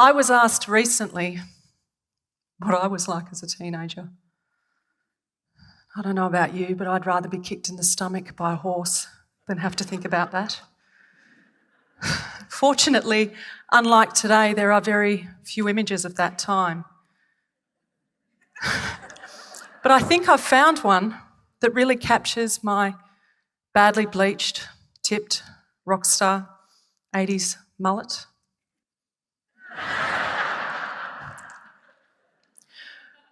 I was asked recently what I was like as a teenager. I don't know about you, but I'd rather be kicked in the stomach by a horse than have to think about that. Fortunately, unlike today, there are very few images of that time. But I think I've found one that really captures my badly bleached, tipped, rock star 80s mullet.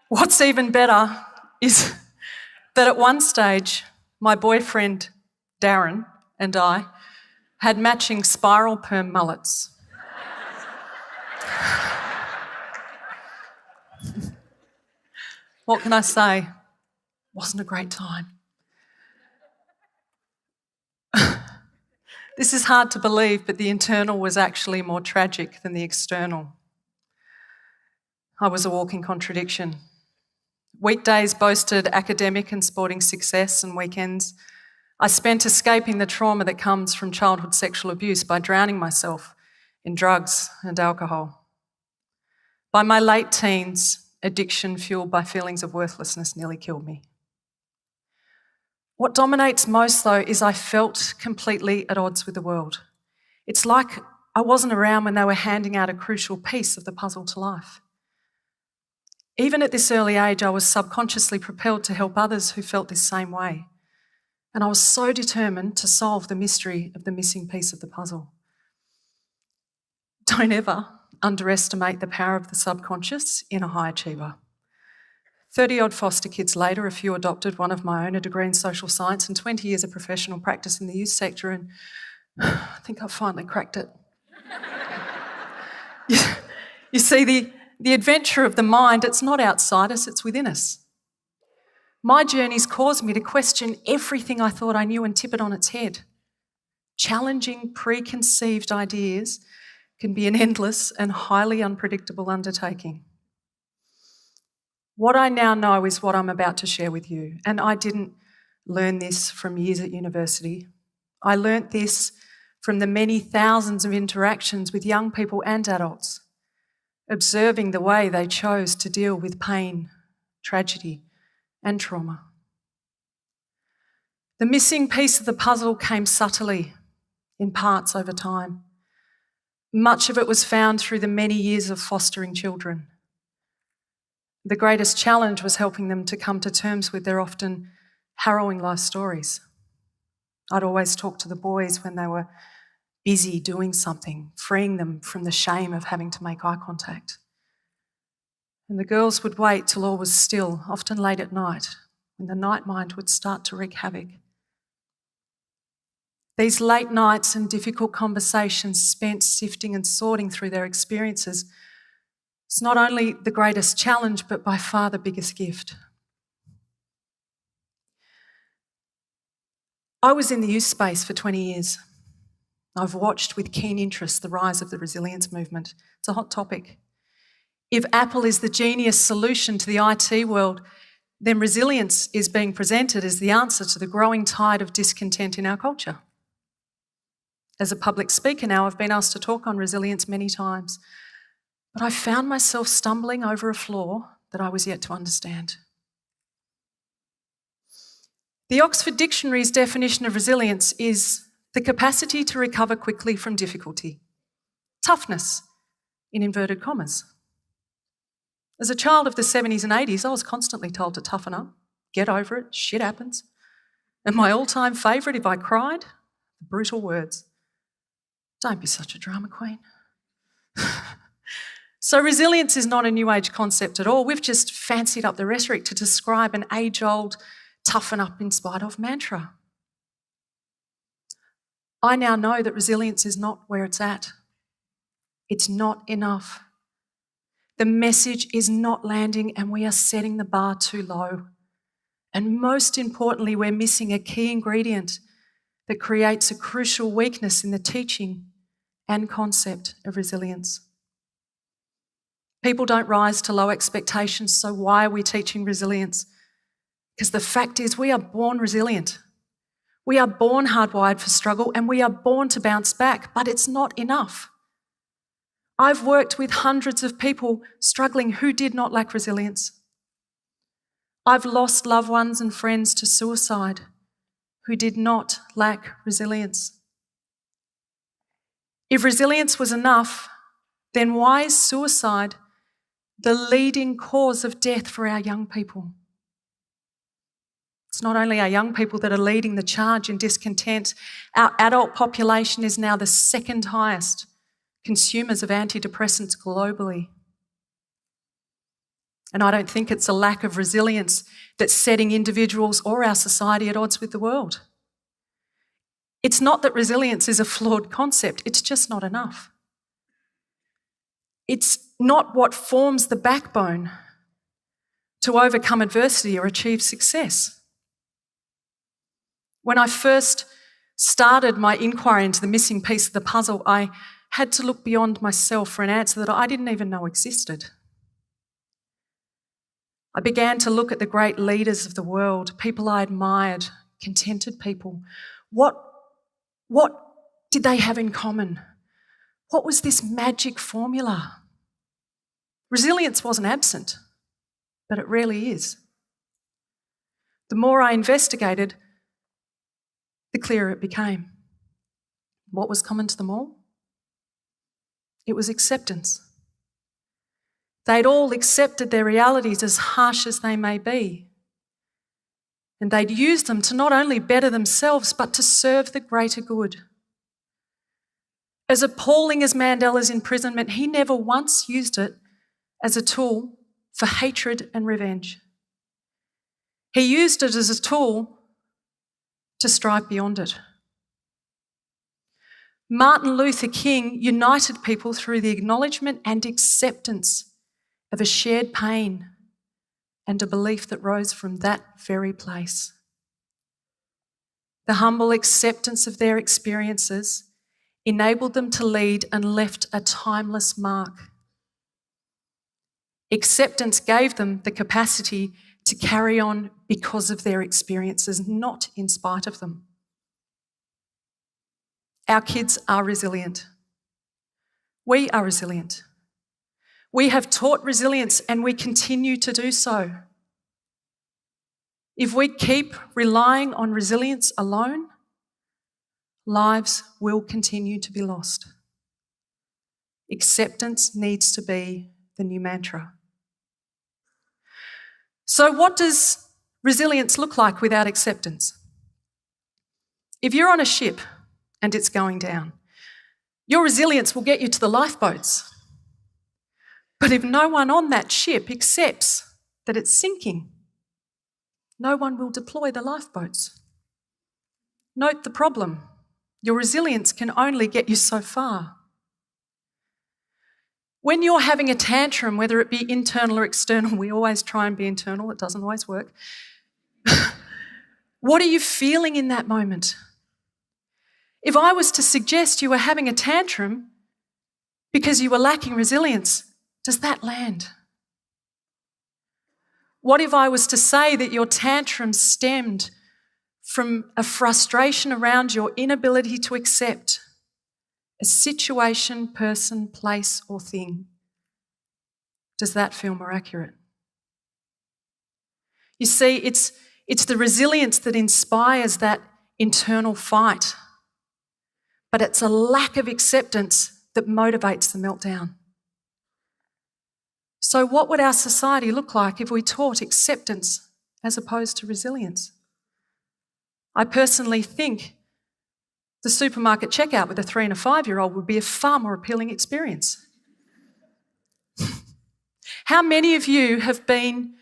What's even better is that at one stage, my boyfriend Darren and I had matching spiral perm mullets. What can I say? Wasn't a great time. This is hard to believe, but the internal was actually more tragic than the external. I was a walking contradiction. Weekdays boasted academic and sporting success, and weekends I spent escaping the trauma that comes from childhood sexual abuse by drowning myself in drugs and alcohol. By my late teens, addiction fueled by feelings of worthlessness nearly killed me. What dominates most, though, is I felt completely at odds with the world. It's like I wasn't around when they were handing out a crucial piece of the puzzle to life. Even at this early age, I was subconsciously propelled to help others who felt this same way. And I was so determined to solve the mystery of the missing piece of the puzzle. Don't ever underestimate the power of the subconscious in a high achiever. 30-odd foster kids later, a few adopted, one of my own, a degree in social science, and 20 years of professional practice in the youth sector, and I think I've finally cracked it. You see, the adventure of the mind, it's not outside us, it's within us. My journeys caused me to question everything I thought I knew and tip it on its head. Challenging preconceived ideas can be an endless and highly unpredictable undertaking. What I now know is what I'm about to share with you, and I didn't learn this from years at university. I learnt this from the many thousands of interactions with young people and adults, observing the way they chose to deal with pain, tragedy, and trauma. The missing piece of the puzzle came subtly, in parts over time. Much of it was found through the many years of fostering children. The greatest challenge was helping them to come to terms with their often harrowing life stories. I'd always talk to the boys when they were busy doing something, freeing them from the shame of having to make eye contact. And the girls would wait till all was still, often late at night, when the night mind would start to wreak havoc. These late nights and difficult conversations spent sifting and sorting through their experiences, it's not only the greatest challenge, but by far the biggest gift. I was in the youth space for 20 years. I've watched with keen interest the rise of the resilience movement. It's a hot topic. If Apple is the genius solution to the IT world, then resilience is being presented as the answer to the growing tide of discontent in our culture. As a public speaker now, I've been asked to talk on resilience many times, but I found myself stumbling over a flaw that I was yet to understand. The Oxford Dictionary's definition of resilience is the capacity to recover quickly from difficulty. Toughness, in inverted commas. As a child of the 70s and 80s, I was constantly told to toughen up, get over it, shit happens. And my all-time favourite, if I cried, the brutal words, "Don't be such a drama queen." So resilience is not a new age concept at all. We've just fancied up the rhetoric to describe an age-old toughen up in spite of mantra. I now know that resilience is not where it's at. It's not enough. The message is not landing, and we are setting the bar too low. And most importantly, we're missing a key ingredient that creates a crucial weakness in the teaching and concept of resilience. People don't rise to low expectations, so why are we teaching resilience? Because the fact is we are born resilient. We are born hardwired for struggle, and we are born to bounce back, but it's not enough. I've worked with hundreds of people struggling who did not lack resilience. I've lost loved ones and friends to suicide who did not lack resilience. If resilience was enough, then why is suicide the leading cause of death for our young people? It's not only our young people that are leading the charge in discontent. Our adult population is now the second highest consumers of antidepressants globally. And I don't think it's a lack of resilience that's setting individuals or our society at odds with the world. It's not that resilience is a flawed concept, it's just not enough. It's not what forms the backbone to overcome adversity or achieve success. When I first started my inquiry into the missing piece of the puzzle, I had to look beyond myself for an answer that I didn't even know existed. I began to look at the great leaders of the world, people I admired, contented people. What did they have in common? What was this magic formula? Resilience wasn't absent, but it rarely is. The more I investigated, the clearer it became. What was common to them all? It was acceptance. They'd all accepted their realities as harsh as they may be. And they'd used them to not only better themselves, but to serve the greater good. As appalling as Mandela's imprisonment, he never once used it as a tool for hatred and revenge. He used it as a tool to strive beyond it. Martin Luther King united people through the acknowledgement and acceptance of a shared pain and a belief that rose from that very place. The humble acceptance of their experiences enabled them to lead and left a timeless mark. Acceptance gave them the capacity to carry on because of their experiences, not in spite of them. Our kids are resilient. We are resilient. We have taught resilience and we continue to do so. If we keep relying on resilience alone, lives will continue to be lost. Acceptance needs to be the new mantra. So what does resilience look like without acceptance? If you're on a ship and it's going down, your resilience will get you to the lifeboats. But if no one on that ship accepts that it's sinking, no one will deploy the lifeboats. Note the problem. Your resilience can only get you so far. When you're having a tantrum, whether it be internal or external, we always try and be internal, it doesn't always work. What are you feeling in that moment? If I was to suggest you were having a tantrum because you were lacking resilience, does that land? What if I was to say that your tantrum stemmed from a frustration around your inability to accept a situation, person, place, or thing? Does that feel more accurate? You see, it's the resilience that inspires that internal fight, but it's a lack of acceptance that motivates the meltdown. So what would our society look like if we taught acceptance as opposed to resilience? I personally think the supermarket checkout with a 3 and a 5-year-old would be a far more appealing experience. How many of you have been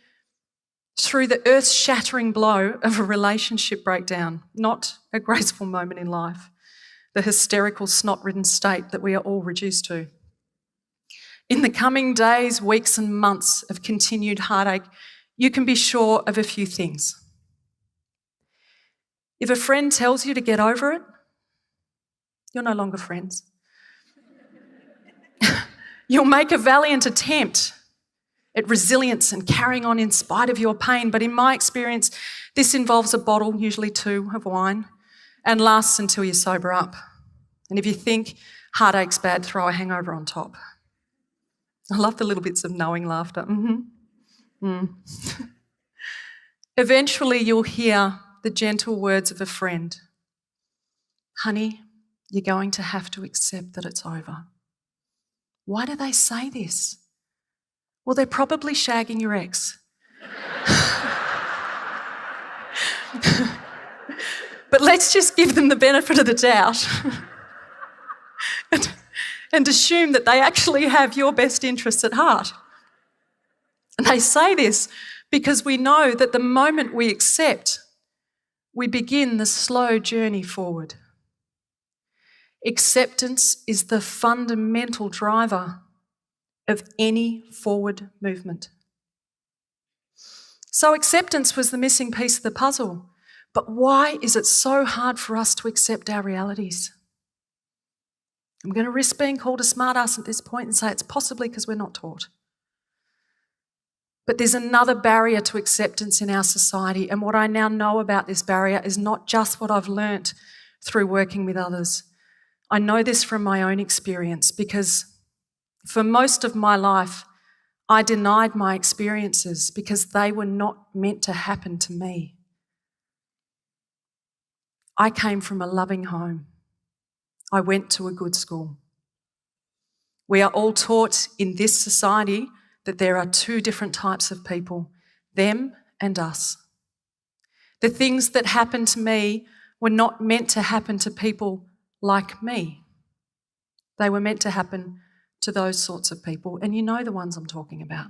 through the earth-shattering blow of a relationship breakdown, not a graceful moment in life, the hysterical, snot-ridden state that we are all reduced to? In the coming days, weeks and months of continued heartache, you can be sure of a few things. If a friend tells you to get over it, you're no longer friends. You'll make a valiant attempt at resilience and carrying on in spite of your pain, but in my experience, this involves a bottle, usually 2, of wine, and lasts until you sober up. And if you think heartache's bad, throw a hangover on top. I love the little bits of knowing laughter. Eventually you'll hear the gentle words of a friend. Honey, you're going to have to accept that it's over. Why do they say this? Well, they're probably shagging your ex. But let's just give them the benefit of the doubt and assume that they actually have your best interests at heart. And they say this because we know that the moment we accept, we begin the slow journey forward. Acceptance is the fundamental driver of any forward movement. So acceptance was the missing piece of the puzzle. But why is it so hard for us to accept our realities? I'm going to risk being called a smartass at this point and say it's possibly because we're not taught. But there's another barrier to acceptance in our society, and what I now know about this barrier is not just what I've learnt through working with others. I know this from my own experience because for most of my life, I denied my experiences because they were not meant to happen to me. I came from a loving home. I went to a good school. We are all taught in this society that there are two different types of people, them and us. The things that happened to me were not meant to happen to people like me. They were meant to happen to those sorts of people, and you know the ones I'm talking about.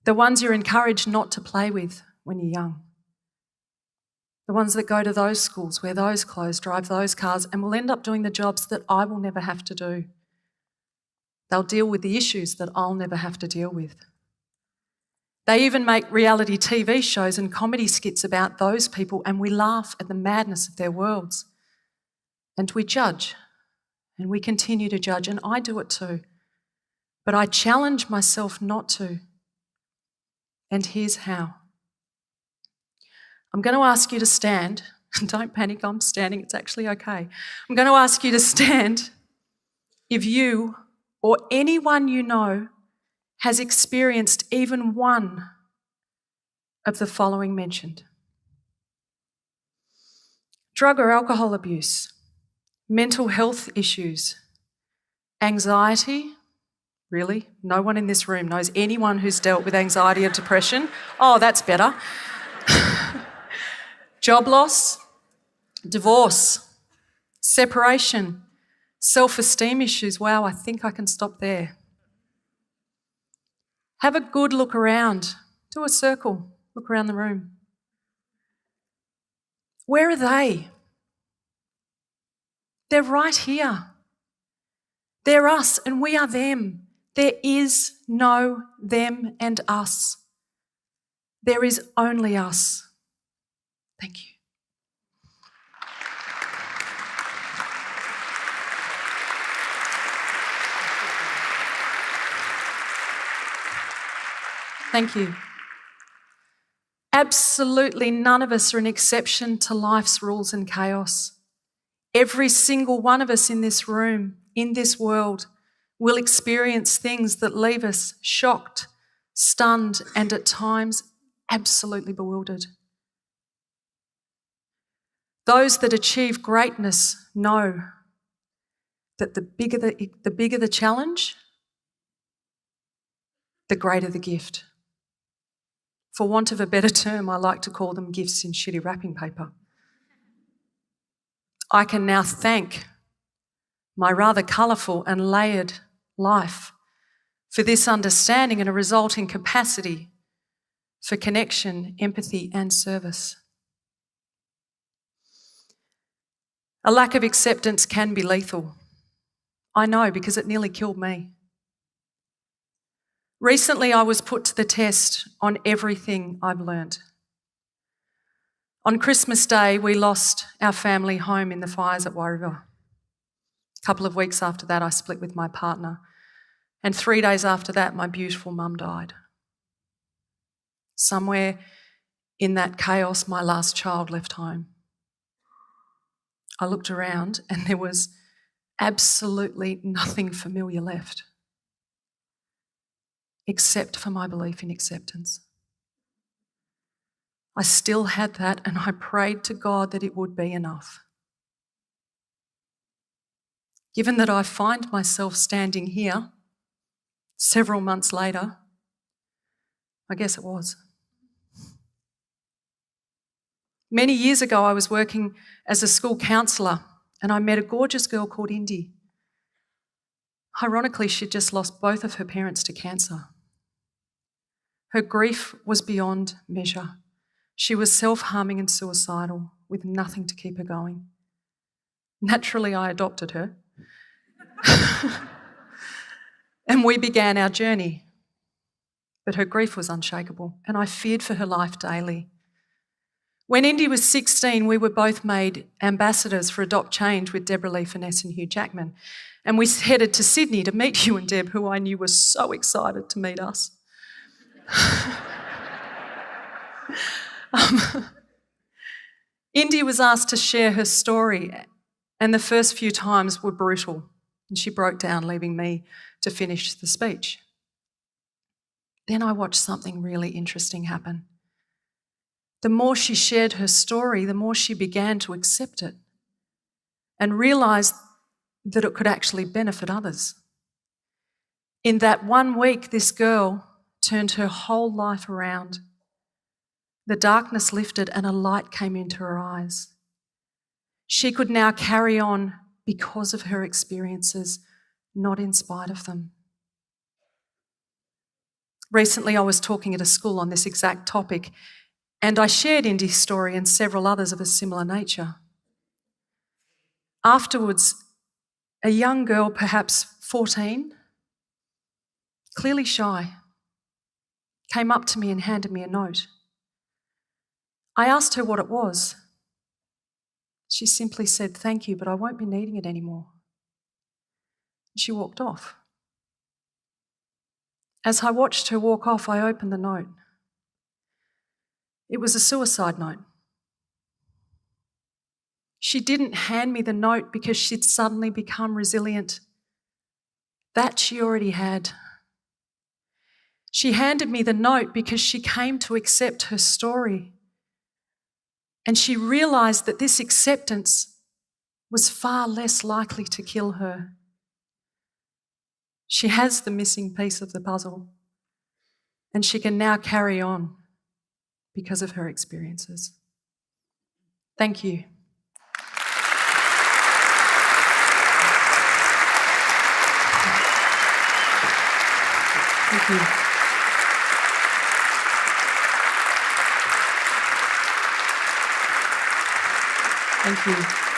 The ones you're encouraged not to play with when you're young. The ones that go to those schools, wear those clothes, drive those cars, and will end up doing the jobs that I will never have to do. They'll deal with the issues that I'll never have to deal with. They even make reality TV shows and comedy skits about those people, and we laugh at the madness of their worlds. And we judge, and we continue to judge, and I do it too. But I challenge myself not to. And here's how. I'm going to ask you to stand. Don't panic, I'm standing, it's actually okay. I'm going to ask you to stand if you or anyone you know has experienced even one of the following mentioned. Drug or alcohol abuse, mental health issues, anxiety. Really? No one in this room knows anyone who's dealt with anxiety or depression? Oh, that's better. Job loss, divorce, separation, self-esteem issues. Wow, I think I can stop there. Have a good look around. Do a circle. Look around the room. Where are they? They're right here. They're us and we are them. There is no them and us. There is only us. Thank you. Thank you. Absolutely none of us are an exception to life's rules and chaos. Every single one of us in this room, in this world, will experience things that leave us shocked, stunned, and at times absolutely bewildered. Those that achieve greatness know that the bigger the challenge, the greater the gift. For want of a better term, I like to call them gifts in shitty wrapping paper. I can now thank my rather colourful and layered life for this understanding and a resulting capacity for connection, empathy, and service. A lack of acceptance can be lethal. I know because it nearly killed me. Recently, I was put to the test on everything I've learnt. On Christmas Day, we lost our family home in the fires at Warrigal. A couple of weeks after that, I split with my partner. And 3 days after that, my beautiful mum died. Somewhere in that chaos, my last child left home. I looked around and there was absolutely nothing familiar left. except for my belief in acceptance. I still had that, and I prayed to God that it would be enough. Given that I find myself standing here several months later, I guess it was. Many years ago, I was working as a school counsellor, and I met a gorgeous girl called Indy. Ironically, she'd just lost both of her parents to cancer. Her grief was beyond measure. She was self-harming and suicidal, with nothing to keep her going. Naturally, I adopted her. And we began our journey. But her grief was unshakable, and I feared for her life daily. When Indy was 16, we were both made ambassadors for Adopt Change with Deborah Lee Finesse and Hugh Jackman. And we headed to Sydney to meet Hugh and Deb, who I knew were so excited to meet us. Indy was asked to share her story, and the first few times were brutal, and she broke down, leaving me to finish the speech. Then I watched something really interesting happen. The more she shared her story, the more she began to accept it and realised that it could actually benefit others. In that 1 week, this girl turned her whole life around. The darkness lifted and a light came into her eyes. She could now carry on because of her experiences, not in spite of them. Recently, I was talking at a school on this exact topic, and I shared Indy's story and several others of a similar nature. Afterwards, a young girl, perhaps 14, clearly shy, came up to me and handed me a note. I asked her what it was. She simply said, "Thank you, but I won't be needing it anymore." She walked off. As I watched her walk off, I opened the note. It was a suicide note. She didn't hand me the note because she'd suddenly become resilient. That she already had. She handed me the note because she came to accept her story. And she realised that this acceptance was far less likely to kill her. She has the missing piece of the puzzle, and she can now carry on because of her experiences. Thank you. Thank you. Thank you.